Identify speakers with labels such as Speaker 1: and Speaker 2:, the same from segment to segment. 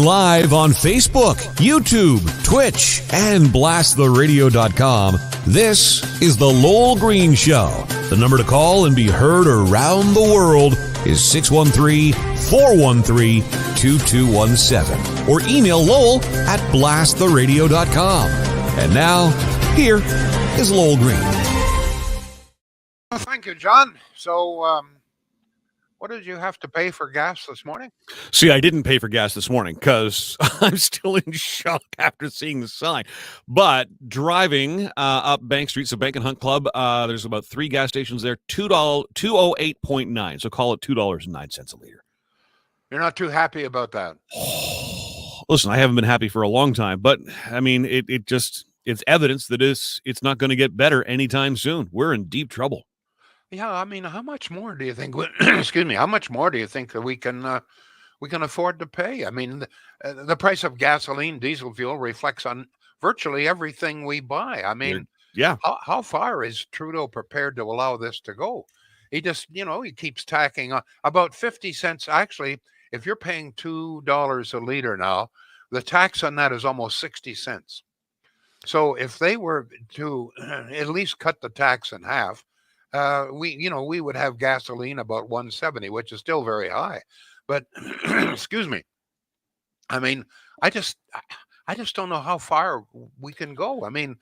Speaker 1: live on Facebook, YouTube, Twitch, and blasttheradio.com. This is the Lowell Green Show. The number to call and be heard around the world is 613-413-2217. Or email Lowell at blasttheradio.com. And now, here is Lowell Green.
Speaker 2: Well, thank you, John. So, what did you have to pay for gas this morning?
Speaker 3: See, I didn't pay for gas this morning because I'm still in shock after seeing the sign. But driving up Bank Street, so Bank and Hunt Club, there's about 3 gas stations there, $2.08.9. So call it $2.09 a liter.
Speaker 2: You're not too happy about that?
Speaker 3: Listen, I haven't been happy for a long time, but I mean, it's evidence that it's not going to get better anytime soon. We're in deep trouble.
Speaker 2: Yeah, I mean, how much more do you think? Excuse me. How much more do you think that we can afford to pay? I mean, the price of gasoline, diesel fuel reflects on virtually everything we buy. I mean,
Speaker 3: yeah.
Speaker 2: How far is Trudeau prepared to allow this to go? He just, he keeps tacking on about 50 cents. Actually, if you're paying $2 a liter now, the tax on that is almost 60 cents. So if they were to at least cut the tax in half, we would have gasoline about 170, which is still very high. But excuse me, I mean, I just don't know how far we can go. I mean,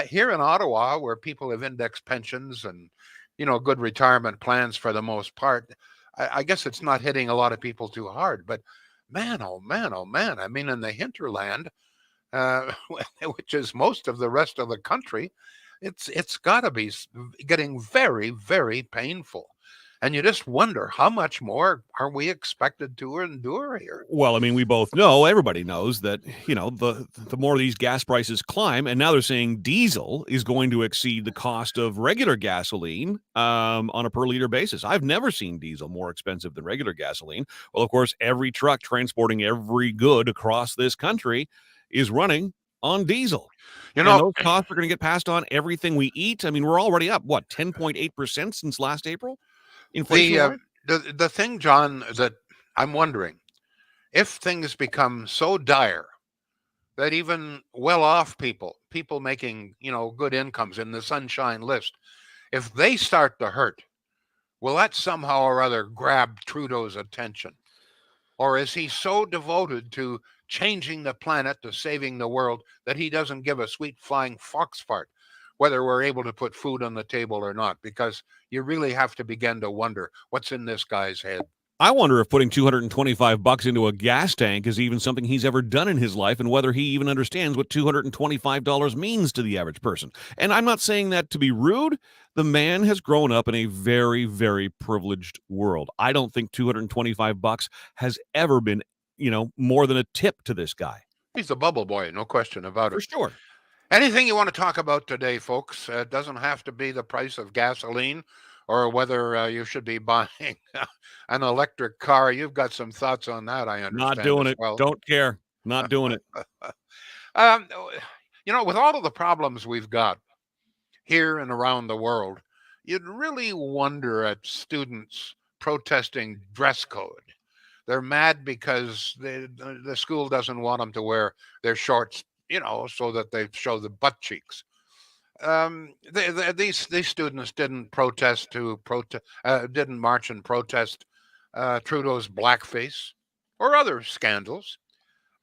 Speaker 2: here in Ottawa, where people have index pensions and good retirement plans for the most part, I guess it's not hitting a lot of people too hard. But man, oh man, oh man! I mean, in the hinterland, which is most of the rest of the country, it's got to be getting very, very painful. And you just wonder how much more are we expected to endure here?
Speaker 3: Well, I mean, we both know, everybody knows that, the more these gas prices climb, and now they're saying diesel is going to exceed the cost of regular gasoline on a per liter basis. I've never seen diesel more expensive than regular gasoline. Well, of course, every truck transporting every good across this country is running on diesel. And those costs are going to get passed on everything we eat. I mean, we're already up, 10.8% since last April? Inflation.
Speaker 2: The thing, John, that I'm wondering, if things become so dire that even well-off people making, good incomes in the sunshine list, if they start to hurt, will that somehow or other grab Trudeau's attention? Or is he so devoted to changing the planet, to saving the world, that he doesn't give a sweet flying fox fart whether we're able to put food on the table or not? Because you really have to begin to wonder what's in this guy's head.
Speaker 3: I wonder if putting $225 into a gas tank is even something he's ever done in his life, and whether he even understands what $225 means to the average person. And I'm not saying that to be rude. The man has grown up in a very, very privileged world. I don't think $225 has ever been, more than a tip to this guy.
Speaker 2: He's a bubble boy, no question about it.
Speaker 3: For sure.
Speaker 2: Anything you want to talk about today, folks, it doesn't have to be the price of gasoline or whether you should be buying an electric car. You've got some thoughts on that, I understand.
Speaker 3: Not doing it. Well. Don't care. Not doing it.
Speaker 2: With all of the problems we've got here and around the world, you'd really wonder at students protesting dress code. They're mad because the school doesn't want them to wear their shorts, so that they show the butt cheeks. These students didn't didn't march and protest Trudeau's blackface or other scandals.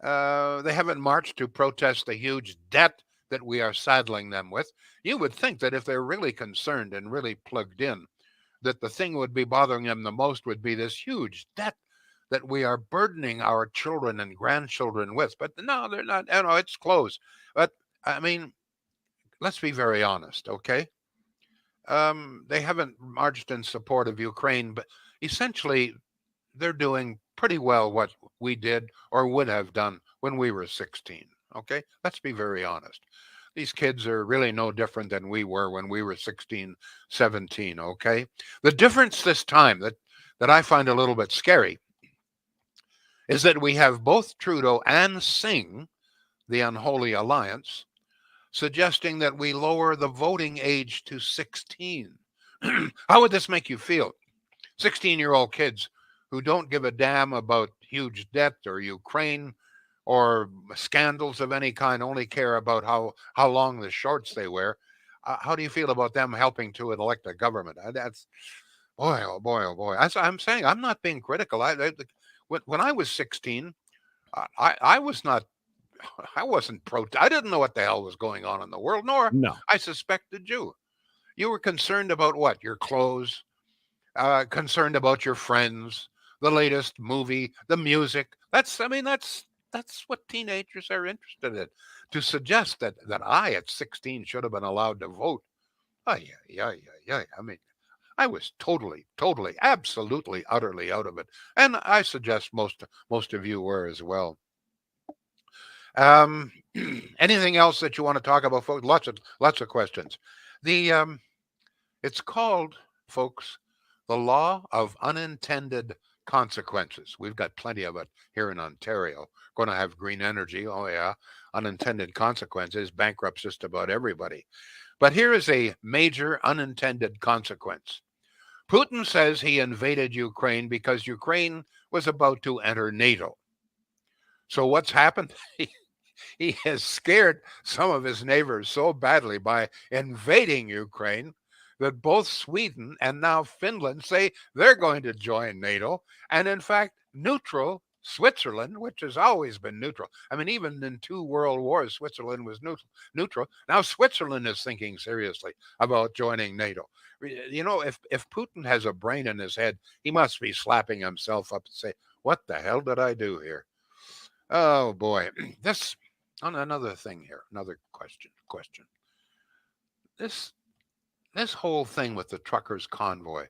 Speaker 2: They haven't marched to protest the huge debt that we are saddling them with. You would think that if they're really concerned and really plugged in, that the thing would be bothering them the most would be this huge debt that we are burdening our children and grandchildren with. But no, they're not. It's close. But I mean, let's be very honest, okay? They haven't marched in support of Ukraine, but essentially they're doing pretty well what we did or would have done when we were 16, okay? Let's be very honest. These kids are really no different than we were when we were 16, 17, okay? The difference this time that I find a little bit scary is that we have both Trudeau and Singh, the unholy alliance, suggesting that we lower the voting age to 16. How would this make you feel? 16-year-old kids who don't give a damn about huge debt or Ukraine or scandals of any kind, only care about how long the shorts they wear. How do you feel about them helping to elect a government? That's boy, oh boy, oh boy. I'm saying I'm not being critical. When I was 16, I was not. I wasn't I didn't know what the hell was going on in the world, nor
Speaker 3: No.
Speaker 2: I suspected you. You were concerned about what? Your clothes, concerned about your friends, the latest movie, the music. That's what teenagers are interested in. To suggest that I at 16 should have been allowed to vote. Oh yeah, yeah, yeah, yeah. I mean, I was totally, totally, absolutely, utterly out of it, and I suggest most of you were as well. Um, anything else that you want to talk about, folks? Lots of questions. The It's called, folks, the law of unintended consequences. We've got plenty of it here in Ontario. Going to have green energy. Oh yeah, unintended consequences bankrupts just about everybody. But here is a major unintended consequence. Putin says he invaded Ukraine because Ukraine was about to enter NATO. So what's happened? He has scared some of his neighbors so badly by invading Ukraine that both Sweden and now Finland say they're going to join NATO. And in fact, neutral Switzerland, which has always been neutral. I mean, even in two world wars, Switzerland was neutral. Now Switzerland is thinking seriously about joining NATO. You know, if Putin has a brain in his head, he must be slapping himself up and say, "What the hell did I do here?" Oh boy, this on another thing here, another question. This this whole thing with the truckers convoy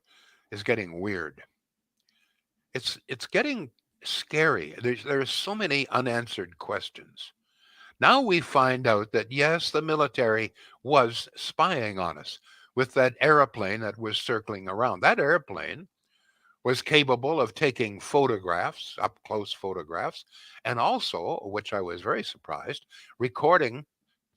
Speaker 2: is getting weird. It's getting scary. There's so many unanswered questions. Now we find out that yes, the military was spying on us with that airplane that was circling around. That airplane was capable of taking photographs, up close photographs, and also, which I was very surprised, recording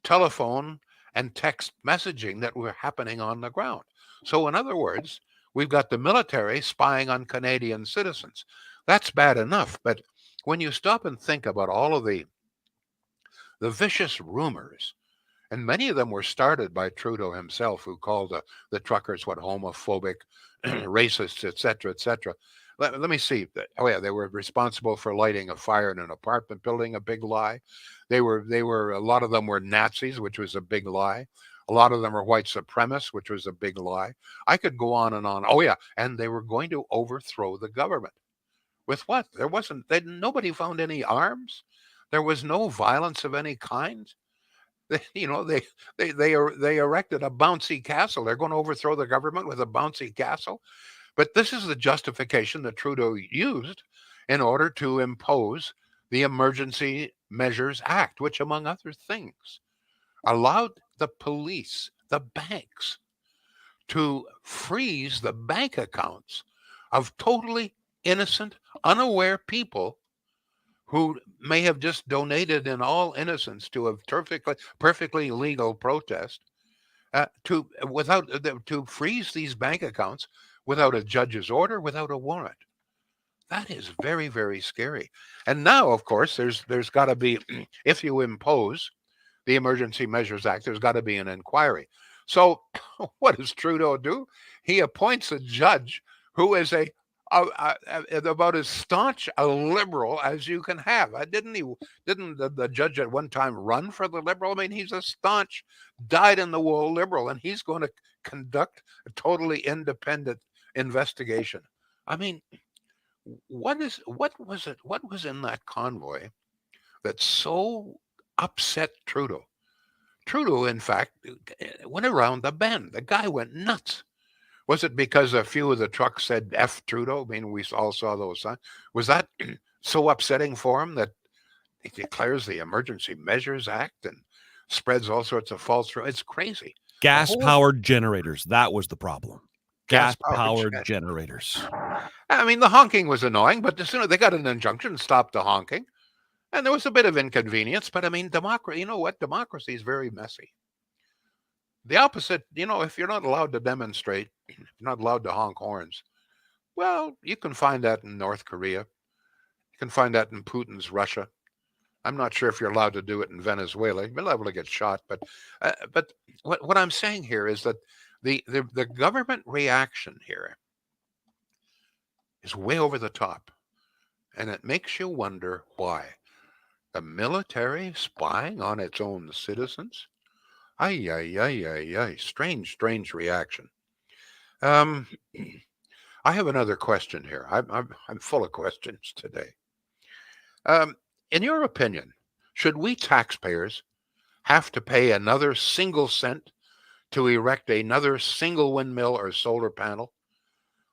Speaker 2: telephone and text messaging that were happening on the ground. So, in other words, we've got the military spying on Canadian citizens. That's bad enough, but when you stop and think about all of the vicious rumors, and many of them were started by Trudeau himself, who called the truckers what homophobic, racists, etc., etc. Let me see. Oh yeah, they were responsible for lighting a fire in an apartment building. A big lie. They were. A lot of them were Nazis, which was a big lie. A lot of them were white supremacists, which was a big lie. I could go on and on. Oh yeah, and they were going to overthrow the government. With what? There wasn't. Nobody found any arms. There was no violence of any kind. They erected a bouncy castle. They're going to overthrow the government with a bouncy castle. But this is the justification that Trudeau used in order to impose the Emergency Measures Act, which, among other things, allowed the police, the banks, to freeze the bank accounts of totally innocent, unaware people who may have just donated in all innocence to a perfectly legal protest, to freeze these bank accounts without a judge's order, without a warrant. That is very, very scary. And now, of course, there's got to be, if you impose the Emergency Measures Act, there's got to be an inquiry. So, what does Trudeau do? He appoints a judge who is about as staunch a liberal as you can have. Didn't the judge at one time run for the liberal? I mean, he's a staunch, dyed-in-the-wool liberal, and he's going to conduct a totally independent investigation. I mean, what was in that convoy that so upset Trudeau? Trudeau, in fact, went around the bend. The guy went nuts. Was it because a few of the trucks said F Trudeau? I mean, we all saw those signs. Was that so upsetting for him that he declares the Emergency Measures Act and spreads all sorts of false? It's crazy.
Speaker 3: Gas powered generators. That was the problem. Gas powered generators.
Speaker 2: I mean, the honking was annoying, but as soon as they got an injunction, stop the honking. And there was a bit of inconvenience, but I mean, democracy, you know what? Democracy is very messy. The opposite, if you're not allowed to demonstrate, if you're not allowed to honk horns, well, you can find that in North Korea. You can find that in Putin's Russia. I'm not sure if you're allowed to do it in Venezuela. You're liable to get shot. But what I'm saying here is that the government reaction here is way over the top, and it makes you wonder why. The military spying on its own citizens? Ay, ay, ay, ay, ay. Strange, strange reaction. Um, I have another question here. I'm full of questions today. Um, in your opinion, should we taxpayers have to pay another single cent to erect another single windmill or solar panel?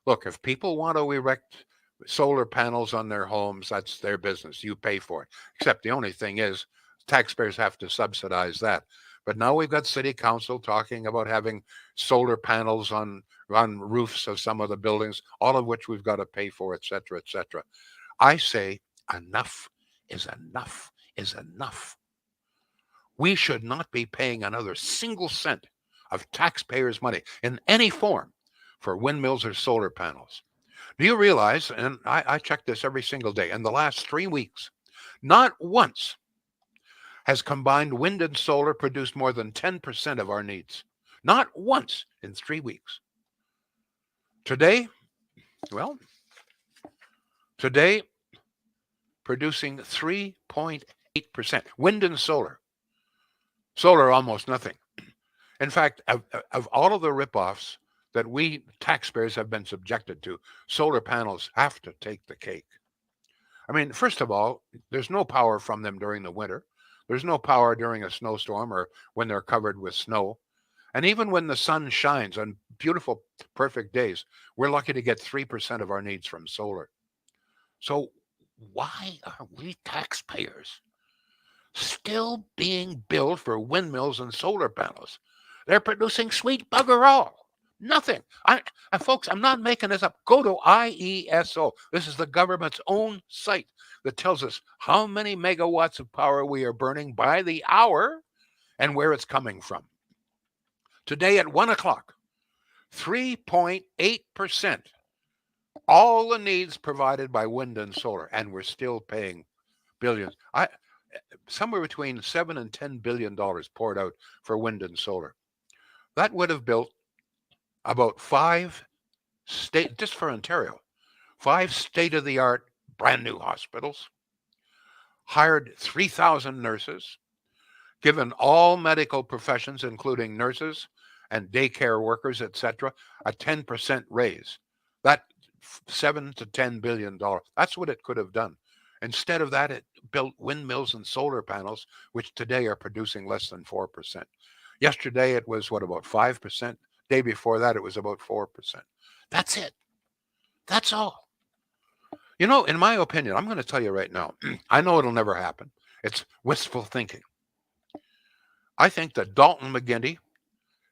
Speaker 2: Look, if people want to erect solar panels on their homes, that's their business. You pay for it. Except the only thing is, taxpayers have to subsidize that. But now we've got city council talking about having solar panels on roofs of some of the buildings, all of which we've got to pay for, et cetera, et cetera. I say enough is enough is enough. We should not be paying another single cent of taxpayers' money in any form for windmills or solar panels. Do you realize, and I check this every single day, in the last 3 weeks, not once has combined wind and solar produced more than 10% of our needs. Not once in 3 weeks. Today, well, today producing 3.8%. Wind and solar. Solar almost nothing. In fact, of all of the ripoffs that we taxpayers have been subjected to, solar panels have to take the cake. I mean, first of all, there's no power from them during the winter. There's no power during a snowstorm or when they're covered with snow. And even when the sun shines on beautiful, perfect days, we're lucky to get 3% of our needs from solar. So why are we taxpayers still being billed for windmills and solar panels? They're producing sweet bugger all. Nothing. And folks, I'm not making this up. Go to IESO. This is the government's own site that tells us how many megawatts of power we are burning by the hour and where it's coming from. Today at 1 o'clock, 3.8%. All the needs provided by wind and solar, and we're still paying billions. Somewhere between $7 and $10 billion poured out for wind and solar. That would have built about just for Ontario, 5 state-of-the-art brand new hospitals, hired 3,000 nurses, given all medical professions, including nurses and daycare workers, etc., a 10% raise. That $7 to $10 billion. That's what it could have done. Instead of that, it built windmills and solar panels, which today are producing less than 4%. Yesterday, it was about 5%. Day before that, it was about 4%. That's it. That's all. You know, in my opinion, I'm going to tell you right now, I know it'll never happen. It's wistful thinking. I think that Dalton McGuinty,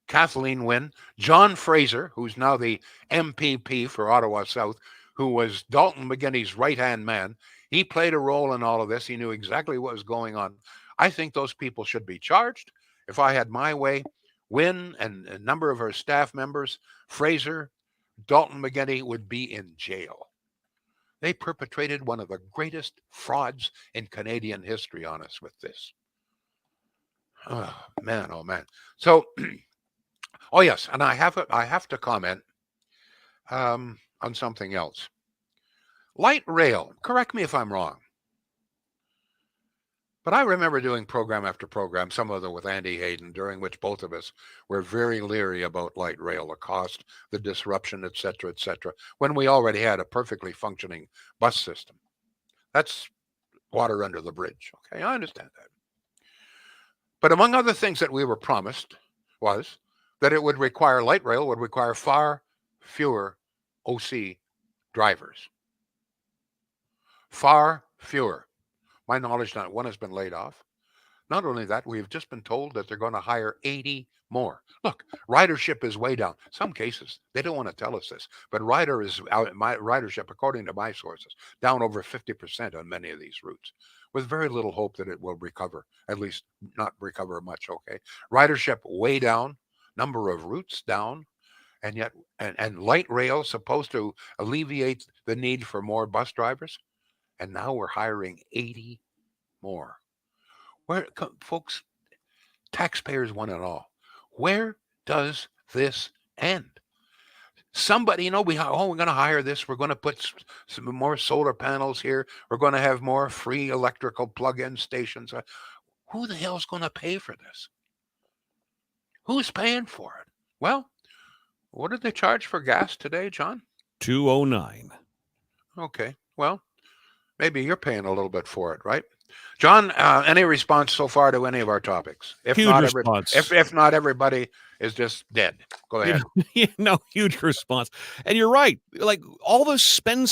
Speaker 2: Kathleen Wynne, John Fraser, who's now the MPP for Ottawa South, who was Dalton McGuinty's right-hand man, he played a role in all of this. He knew exactly what was going on. I think those people should be charged. If I had my way, Wynne and a number of her staff members, Fraser, Dalton McGuinty would be in jail. They perpetrated one of the greatest frauds in Canadian history on us with this. Oh, man, oh, man. So, oh, yes, and I have to comment on something else. Light rail, correct me if I'm wrong. But I remember doing program after program, some of them with Andy Hayden, during which both of us were very leery about light rail, the cost, the disruption, et cetera, when we already had a perfectly functioning bus system. That's water under the bridge. Okay, I understand that. But among other things that we were promised was that light rail would require far fewer OC drivers. Far fewer. My knowledge, not one has been laid off. Not only that, we've just been told that they're going to hire 80 more. Look, ridership is way down. Some cases, they don't want to tell us this, but my ridership, according to my sources, down over 50% on many of these routes, with very little hope that it will recover, at least not recover much, okay? Ridership way down, number of routes down, and yet, and light rail supposed to alleviate the need for more bus drivers. And now we're hiring 80 more. Folks, taxpayers want it all. Where does this end? Somebody, we're going to hire this. We're going to put some more solar panels here. We're going to have more free electrical plug-in stations. Who the hell's going to pay for this? Who's paying for it? Well, what did they charge for gas today, John?
Speaker 3: $2.09.
Speaker 2: Okay. Well, maybe you're paying a little bit for it, right? John, any response so far to any of our topics?
Speaker 3: Huge response.
Speaker 2: If not, everybody is just dead. Go ahead.
Speaker 3: No, huge response. And you're right. Like all this spend.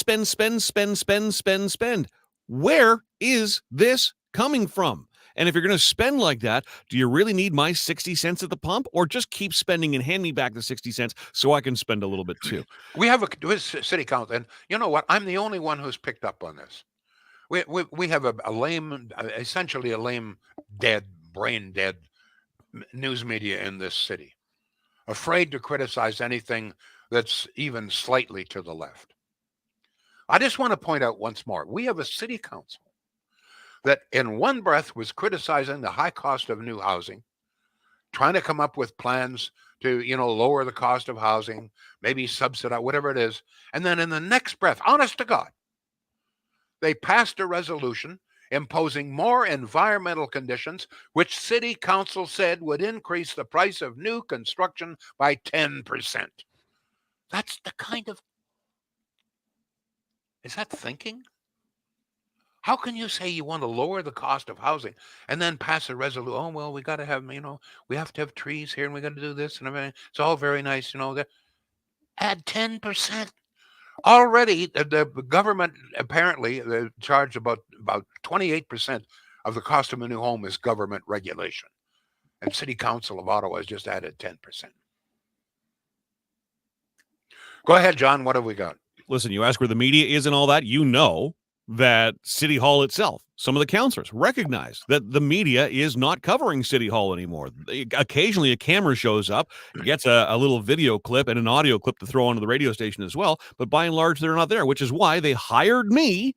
Speaker 3: Where is this coming from? And if you're going to spend like that, do you really need my 60 cents at the pump, or just keep spending and hand me back the 60 cents so I can spend a little bit too?
Speaker 2: We have a city council, and you know what? I'm the only one who's picked up on this. We have a lame, essentially a lame, brain dead news media in this city, afraid to criticize anything that's even slightly to the left. I just want to point out once more, we have a city council that in one breath was criticizing the high cost of new housing, trying to come up with plans to, lower the cost of housing, maybe subsidize, whatever it is. And then in the next breath, honest to God, they passed a resolution imposing more environmental conditions, which city council said would increase the price of new construction by 10%. That's the kind of... Is that thinking? How can you say you want to lower the cost of housing and then pass a resolution? Oh, well, we got to have, we have to have trees here and we got to do this and everything. It's all very nice, Add 10%. Already, the government apparently they charge about 28% of the cost of a new home is government regulation, and City Council of Ottawa has just added 10%. Go ahead, John. What have we got?
Speaker 3: Listen, you ask where the media is and all that. That City Hall itself, some of the councillors recognize that the media is not covering City Hall anymore. Occasionally a camera shows up, gets a little video clip and an audio clip to throw onto the radio station as well, but by and large they're not there, which is why they hired me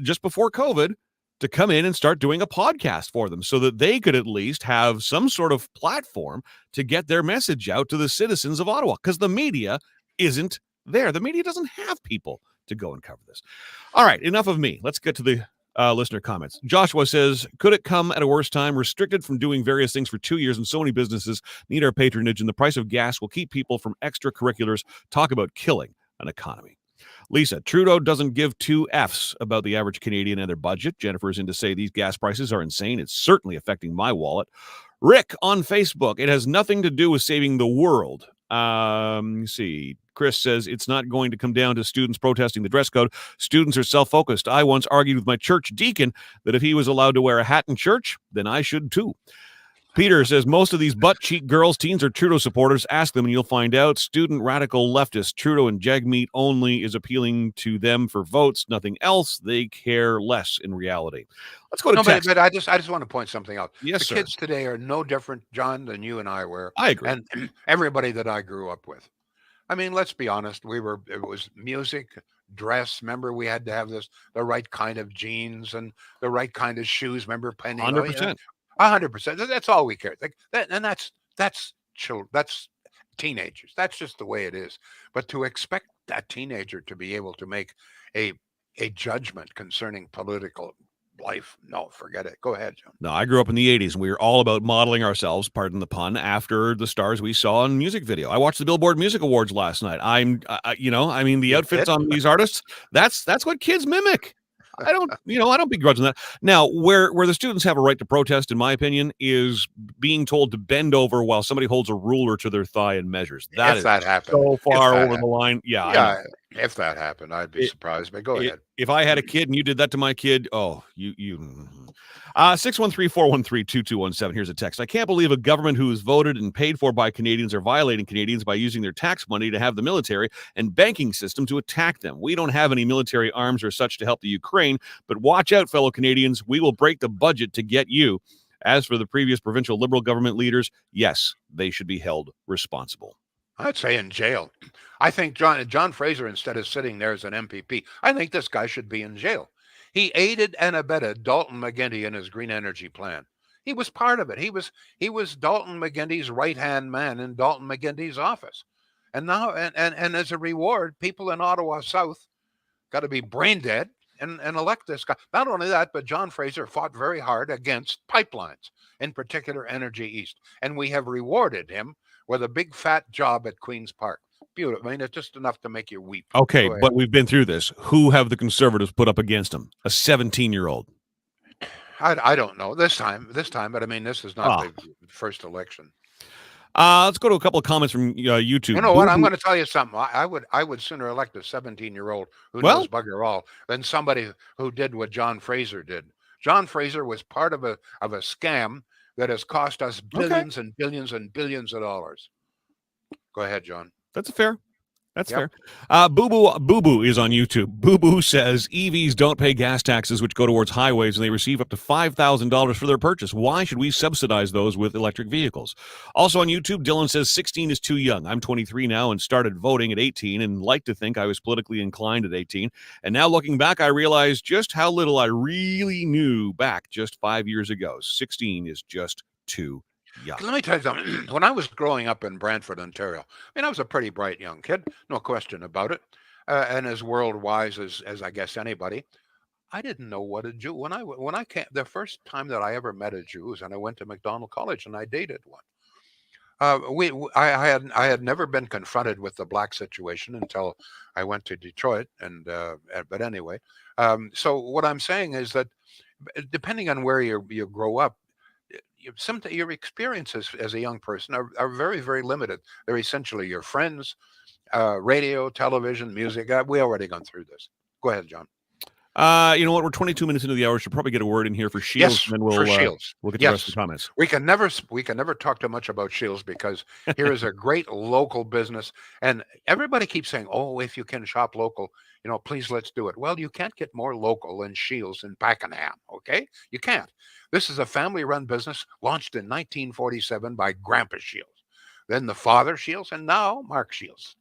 Speaker 3: just before COVID to come in and start doing a podcast for them so that they could at least have some sort of platform to get their message out to the citizens of Ottawa, because the media isn't there. The media doesn't have people to go and cover this. All right, enough of me. Let's get to the listener comments. Joshua says, could it come at a worse time? Restricted from doing various things for 2 years, and so many businesses need our patronage, and the price of gas will keep people from extracurriculars. Talk about killing an economy. Lisa, Trudeau doesn't give two Fs about the average Canadian and their budget. Jennifer is in to say these gas prices are insane. It's certainly affecting my wallet. Rick on Facebook, it has nothing to do with saving the world. See, Chris says it's not going to come down to students protesting the dress code. Students are self-focused. I once argued with my church deacon that if he was allowed to wear a hat in church, then I should too. Peter says most of these butt-cheek girls, teens, are Trudeau supporters. Ask them and you'll find out. Student radical leftists. Trudeau and Jagmeet only is appealing to them for votes. Nothing else. They care less in reality. Let's go to text.
Speaker 2: But I just want to point something out.
Speaker 3: Yes,
Speaker 2: the kids today are no different, John, than you and I were.
Speaker 3: I agree.
Speaker 2: And everybody that I grew up with. I mean, let's be honest. It was music, dress. Remember, we had to have the right kind of jeans and the right kind of shoes. Remember, Penny?
Speaker 3: 100%.
Speaker 2: 100%. That's all we care. That's children. That's teenagers. That's just the way it is. But to expect that teenager to be able to make a judgment concerning political life, no, forget it. Go ahead, John.
Speaker 3: No, I grew up in the 80s, and we were all about modeling ourselves, pardon the pun, after the stars we saw in music video. I watched the Billboard Music Awards last night. The outfits on these artists, that's what kids mimic. I don't begrudge that. Now, where the students have a right to protest, in my opinion, is being told to bend over while somebody holds a ruler to their thigh and measures. That happened, so far over the line. Yeah.
Speaker 2: If that happened, I'd be surprised. But go ahead.
Speaker 3: If I had a kid and you did that to my kid, 613-413-2217. Here's a text. I can't believe a government who is voted and paid for by Canadians are violating Canadians by using their tax money to have the military and banking system to attack them. We don't have any military arms or such to help the Ukraine, but watch out, fellow Canadians. We will break the budget to get you. As for the previous provincial Liberal government leaders, yes, they should be held responsible.
Speaker 2: I'd say in jail. I think John Fraser, instead of sitting there as an MPP, I think this guy should be in jail. He aided and abetted Dalton McGuinty in his green energy plan. He was part of it. He was Dalton McGuinty's right-hand man in Dalton McGuinty's office. And now and as a reward, people in Ottawa South got to be brain dead and elect this guy. Not only that, but John Fraser fought very hard against pipelines, in particular Energy East. And we have rewarded him with a big fat job at Queen's Park. Beautiful. I mean, it's just enough to make you weep.
Speaker 3: Okay, but we've been through this. Who have the Conservatives put up against him? A 17-year-old.
Speaker 2: I don't know this time, but I mean, this is not the first election.
Speaker 3: Let's go to a couple of comments from YouTube.
Speaker 2: You know what? I'm going to tell you something. I would sooner elect a 17-year-old who knows bugger all than somebody who did what John Fraser did. John Fraser was part of a scam that has cost us billions and billions and billions of dollars. Go ahead, John.
Speaker 3: That's fair. That's fair. Boo Boo is on YouTube. Boo Boo says EVs don't pay gas taxes, which go towards highways, and they receive up to $5,000 for their purchase. Why should we subsidize those with electric vehicles? Also on YouTube, Dylan says 16 is too young. I'm 23 now and started voting at 18 and like to think I was politically inclined at 18. And now looking back, I realize just how little I really knew back just 5 years ago. 16 is just too young.
Speaker 2: Let me tell you something. When I was growing up in Brantford, Ontario, I was a pretty bright young kid, no question about it, and as world wise as I guess anybody. I didn't know what a Jew when I came. The first time that I ever met a Jew was, and I went to McDonald College and I dated one. I had never been confronted with the black situation until I went to Detroit, and but anyway, so what I'm saying is that depending on where you grow up, your experiences as a young person are very, very limited. They're essentially your friends, radio, television, music. We already gone through this. Go ahead, John.
Speaker 3: You know what? We're 22 minutes into the hour. Should probably get a word in here for Shields.
Speaker 2: Yes,
Speaker 3: and then we'll get the rest of the comments.
Speaker 2: We can never talk too much about Shields because here is a great local business, and everybody keeps saying, "Oh, if you can shop local, please let's do it." Well, you can't get more local than Shields in Pakenham. Okay, you can't. This is a family-run business launched in 1947 by Grandpa Shields, then the father Shields, and now Mark Shields.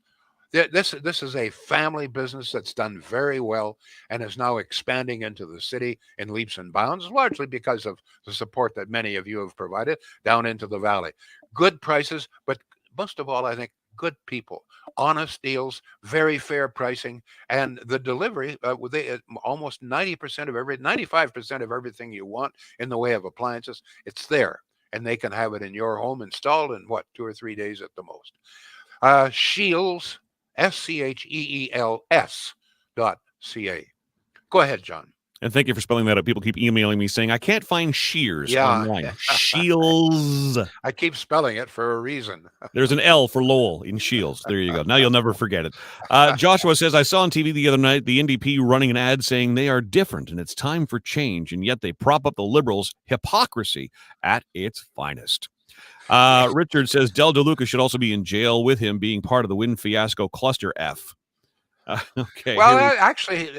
Speaker 2: This is a family business that's done very well and is now expanding into the city in leaps and bounds, largely because of the support that many of you have provided down into the valley. Good prices, but most of all, I think good people, honest deals, very fair pricing, and the delivery. Almost 95% of everything you want in the way of appliances, it's there, and they can have it in your home installed in 2 or 3 days at the most. Shields. SCHEELS.ca. Go ahead, John.
Speaker 3: And thank you for spelling that out. People keep emailing me saying, I can't find Shears online. Shields.
Speaker 2: I keep spelling it for a reason.
Speaker 3: There's an L for Lowell in Shields. There you go. Now you'll never forget it. Joshua says, I saw on TV the other night the NDP running an ad saying they are different and it's time for change, and yet they prop up the Liberals' hypocrisy at its finest. Richard says Del DeLuca should also be in jail with him being part of the Wynn fiasco cluster F. Okay.
Speaker 2: Well, actually,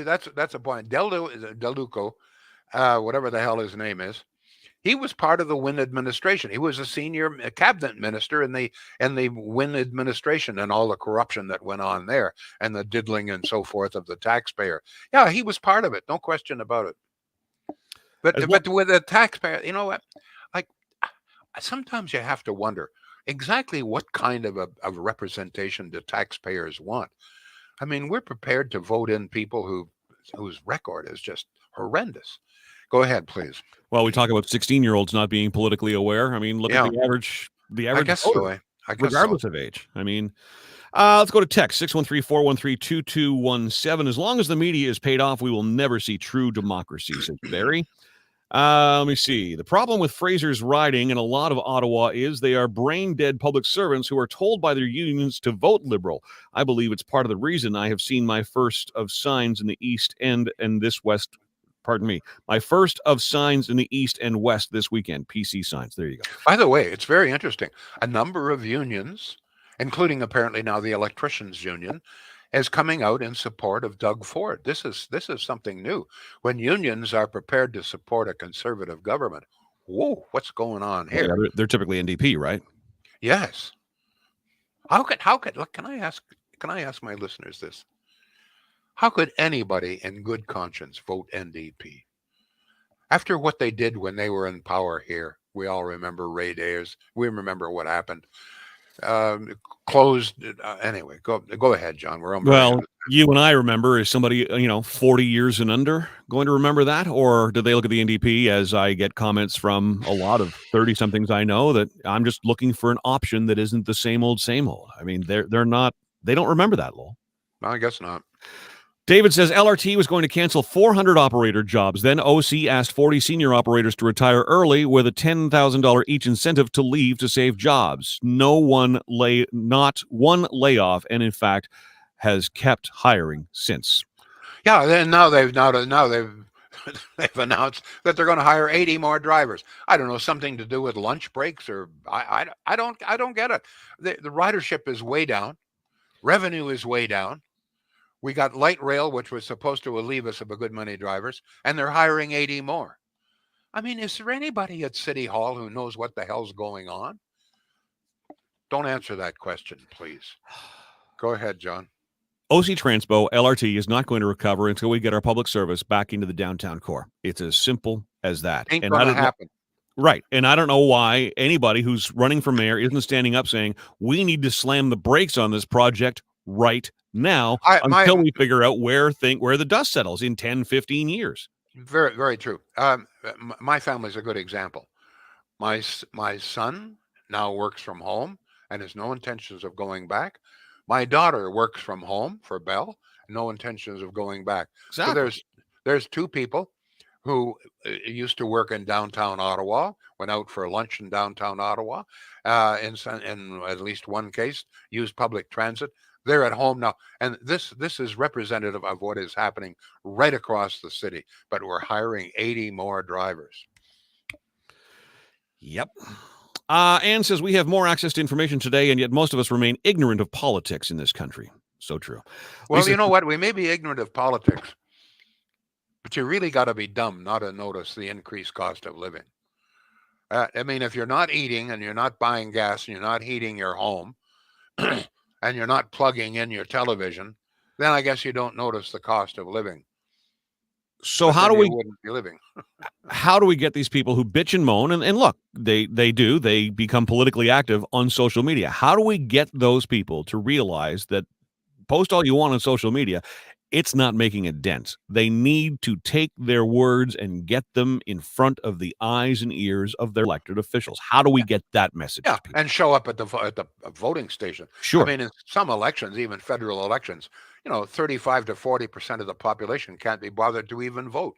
Speaker 2: that's a point. Del DeLuca, whatever the hell his name is, he was part of the Wynn administration. He was a senior cabinet minister in the Wynn administration and all the corruption that went on there and the diddling and so forth of the taxpayer. Yeah, he was part of it. No question about it. But with the taxpayer, you know what? Sometimes you have to wonder exactly what kind of representation do taxpayers want. I mean, we're prepared to vote in people whose record is just horrendous. Go ahead, please.
Speaker 3: Well, we talk about 16-year-olds not being politically aware. I mean, look at the average
Speaker 2: I guess
Speaker 3: voter,
Speaker 2: I guess
Speaker 3: regardless of age. I mean, let's go to text 613-413-2217. As long as the media is paid off, we will never see true democracy, says Barry. Let me see. The problem with Fraser's riding in a lot of Ottawa is they are brain-dead public servants who are told by their unions to vote Liberal. I believe it's part of the reason I have seen my first of signs in the East End and this West. Pardon me. My first of signs in the East and West this weekend. PC signs. There you go.
Speaker 2: By the way, it's very interesting. A number of unions, including apparently now the electricians union, is coming out in support of Doug Ford. This is something new. When unions are prepared to support a conservative government, whoa, what's going on here?
Speaker 3: Yeah, they're typically NDP, right?
Speaker 2: Yes. How could look? Can I ask my listeners this? How could anybody in good conscience vote NDP? After what they did when they were in power here, we all remember Ray Ayers. We remember what happened. Um, Closed. Anyway, go ahead, John. We're very
Speaker 3: Well,
Speaker 2: into.
Speaker 3: you and I remember, is somebody, 40 years and under going to remember that? Or do they look at the NDP, as I get comments from a lot of 30-somethings I know, that I'm just looking for an option that isn't the same old, same old? I mean, they're not, they don't remember that, Lowell.
Speaker 2: I guess not.
Speaker 3: David says LRT was going to cancel 400 operator jobs. Then OC asked 40 senior operators to retire early with a $10,000 each incentive to leave to save jobs. Not one layoff, and in fact, has kept hiring since.
Speaker 2: Yeah, then now they've they've announced that they're going to hire 80 more drivers. I don't know, something to do with lunch breaks, or I don't get it. The ridership is way down, revenue is way down. We got light rail, which was supposed to relieve us of a good many drivers, and they're hiring 80 more. I mean, is there anybody at City Hall who knows what the hell's going on? Don't answer that question, please. Go ahead, John.
Speaker 3: OC Transpo LRT is not going to recover until we get our public service back into the downtown core. It's as simple as that.
Speaker 2: Ain't going to happen.
Speaker 3: Right. And I don't know why anybody who's running for mayor isn't standing up saying, we need to slam the brakes on this project right now until we figure out where the dust settles in 10, 15 years.
Speaker 2: Very, very true. My family's a good example. My son now works from home and has no intentions of going back. My daughter works from home for Bell, no intentions of going back.
Speaker 3: Exactly.
Speaker 2: So there's two people who used to work in downtown Ottawa, went out for lunch in downtown Ottawa, in at least one case, used public transit. They're at home now. And this is representative of what is happening right across the city. But we're hiring 80 more drivers.
Speaker 3: Yep. Anne says we have more access to information today, and yet most of us remain ignorant of politics in this country. So true.
Speaker 2: Well, you know what? We may be ignorant of politics, but you really got to be dumb not to notice the increased cost of living. I mean, if you're not eating and you're not buying gas and you're not heating your home and you're not plugging in your television, then I guess you don't notice the cost of living.
Speaker 3: So
Speaker 2: how do we wouldn't be living?
Speaker 3: How do we get these people who bitch and moan and look, they become politically active on social media? How do we get those people to realize that post all you want on social media, it's not making a dent? They need to take their words and get them in front of the eyes and ears of their elected officials. How do we get that message?
Speaker 2: Yeah, and show up at the voting station.
Speaker 3: Sure.
Speaker 2: I mean, in some elections, even federal elections, 35 to 40% of the population can't be bothered to even vote.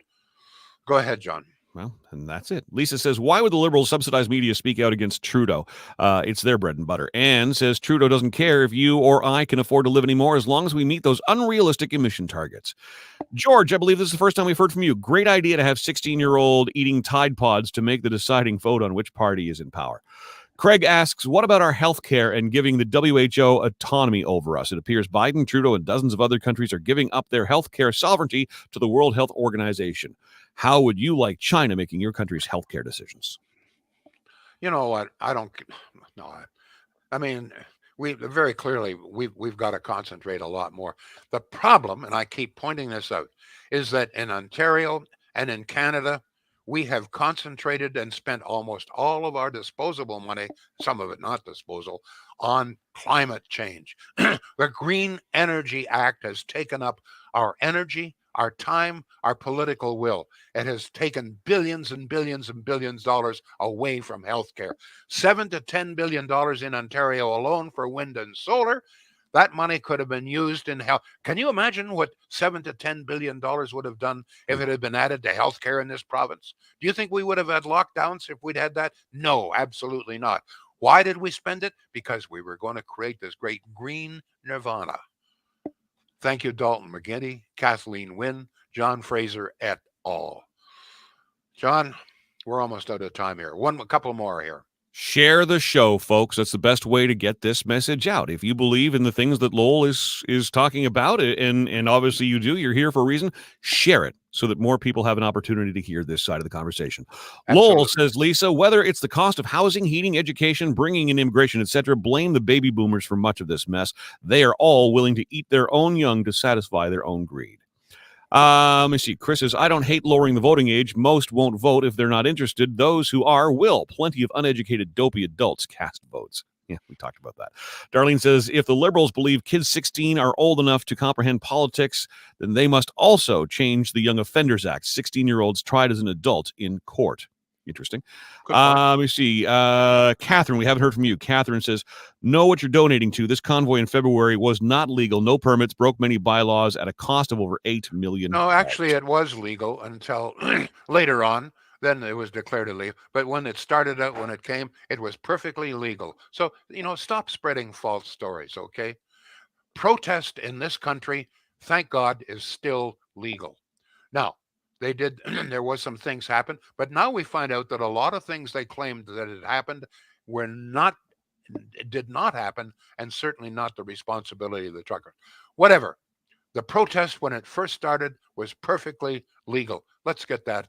Speaker 2: Go ahead, John.
Speaker 3: Well, and that's it. Lisa says, why would the Liberals subsidize media speak out against Trudeau? It's their bread and butter. Anne says, Trudeau doesn't care if you or I can afford to live anymore as long as we meet those unrealistic emission targets. George, I believe this is the first time we've heard from you. Great idea to have 16-year-old eating Tide Pods to make the deciding vote on which party is in power. Craig asks, what about our health care and giving the WHO autonomy over us? It appears Biden, Trudeau, and dozens of other countries are giving up their health care sovereignty to the World Health Organization. How would you like China making your country's health care decisions?
Speaker 2: You know what? I don't know. I mean, we've got to concentrate a lot more. The problem, and I keep pointing this out, is that in Ontario and in Canada, we have concentrated and spent almost all of our disposable money, some of it not disposal, on climate change. The Green Energy Act has taken up our energy, our time, our political will. It has taken billions and billions and billions of dollars away from healthcare. $7 to $10 billion in Ontario alone for wind and solar. That money could have been used in health. Can you imagine what $7 to $10 billion would have done if it had been added to healthcare in this province? Do you think we would have had lockdowns if we'd had that? No, absolutely not. Why did we spend it? Because we were going to create this great green nirvana. Thank you, Dalton McGuinty, Kathleen Wynne, John Fraser et al. John, we're almost out of time here. A couple more here.
Speaker 3: Share the show, folks. That's the best way to get this message out. If you believe in the things that Lowell is talking about, and obviously you do, you're here for a reason, share it so that more people have an opportunity to hear this side of the conversation.
Speaker 2: Absolutely.
Speaker 3: Lowell says, Lisa, whether it's the cost of housing, heating, education, bringing in immigration, etc., blame the baby boomers for much of this mess. They are all willing to eat their own young to satisfy their own greed. Let me see. Chris says, I don't hate lowering the voting age. Most won't vote if they're not interested. Those who are will. Plenty of uneducated, dopey adults cast votes. Yeah, we talked about that. Darlene says, if the Liberals believe kids 16 are old enough to comprehend politics, then they must also change the Young Offenders Act. 16-year-olds tried as an adult in court. Interesting. Let me see. Catherine, we haven't heard from you. Catherine says, know what you're donating to. This convoy in February was not legal. No permits, broke many bylaws at a cost of over $8 million.
Speaker 2: No, actually, it was legal until later on. Then it was declared illegal. But when it started out, when it came, it was perfectly legal. So, stop spreading false stories, okay? Protest in this country, thank God, is still legal. Now, they did, there was some things happen, but now we find out that a lot of things they claimed that had happened did not happen, and certainly not the responsibility of the trucker. Whatever. The protest when it first started was perfectly legal. Let's get that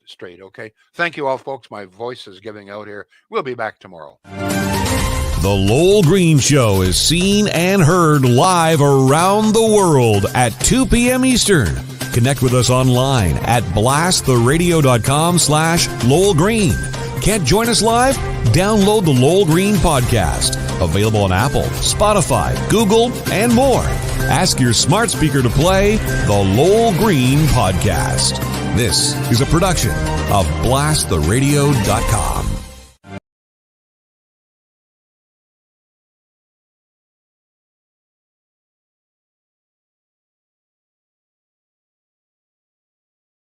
Speaker 2: straight, okay? Thank you all, folks. My voice is giving out here. We'll be back tomorrow.
Speaker 1: The Lowell Green Show is seen and heard live around the world at 2 p.m. Eastern. Connect with us online at blasttheradio.com/Lowell Green. Can't join us live? Download the Lowell Green podcast. Available on Apple, Spotify, Google, and more. Ask your smart speaker to play the Lowell Green podcast. This is a production of blasttheradio.com.